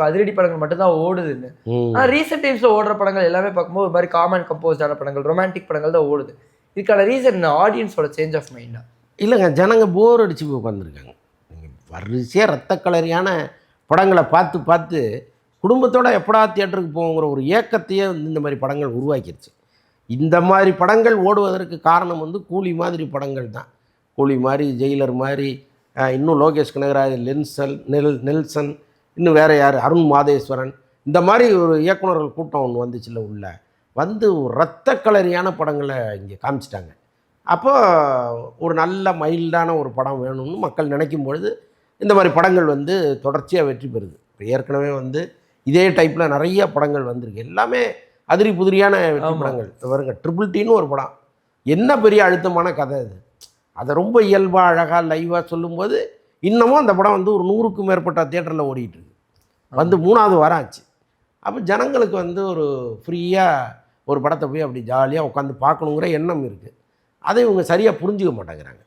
அதிரடி படங்கள் மட்டும் தான் ஓடுதுன்னு. ஆனா ரீசென்ட் டைம்ஸ்ல ஓடுற படங்கள் எல்லாமே பார்க்கும்போது ஒரு மாதிரி காமன் கம்போஸ்டான படங்கள், ரொமான்டிக் படங்கள் தான் ஓடுது. இதுக்கான ரீசன் என்ன? ஆடியன்ஸோட சேஞ்ச் ஆஃப் மைண்டா? இல்லைங்க, ஜனங்க போர் அடிச்சு போய் உட்காந்துருக்காங்க. நீங்கள் வரிசையாக ரத்த கலரியான படங்களை பார்த்து பார்த்து குடும்பத்தோட எப்படா தியேட்டருக்கு போங்கிற ஒரு ஏக்கத்தையே வந்து இந்த மாதிரி படங்கள் உருவாக்கிடுச்சு. இந்த மாதிரி படங்கள் ஓடுவதற்கு காரணம் வந்து கூலி மாதிரி படங்கள் தான். கூலி மாதிரி, ஜெயிலர் மாதிரி, இன்னும் லோகேஷ் கனகராஜ், நெல்சன், இன்னும் வேறு யார், அருண் மாதேஸ்வரன், இந்த மாதிரி ஒரு இயக்குனர்கள் கூட்டம் ஒன்று வந்துச்சுல்ல உள்ள. வந்து ரத்த கலரியான படங்களை இங்கே காமிச்சிட்டாங்க. அப்போ ஒரு நல்ல மைல்டான ஒரு படம் வேணும்னு மக்கள் நினைக்கும் பொழுது இந்த மாதிரி படங்கள் வந்து தொடர்ச்சியாக வெற்றி பெறுது. இப்போ ஏற்கனவே வந்து இதே டைப்பில் நிறைய படங்கள் வந்திருக்கு. எல்லாமே அதிரி புதிரியான வெற்றி படங்கள். வருங்க ட்ரிபிள்-டி ஒரு படம், என்ன பெரிய அழுத்தமான கதை அது. அதை ரொம்ப இயல்பாக அழகாக லைவாக சொல்லும்போது இன்னமும் அந்த படம் வந்து ஒரு 100க்கும் மேற்பட்ட தியேட்டரில் ஓடிட்டு இருக்கு. வந்து 3வது வாரம் ஆச்சு. அப்போ ஜனங்களுக்கு வந்து ஒரு ஃப்ரீயாக ஒரு படத்தை போய் அப்படி ஜாலியாக உட்காந்து பார்க்கணுங்கிற எண்ணம் இருக்குது. அதை இவங்க சரியாக புரிஞ்சுக்க மாட்டேங்கிறாங்க.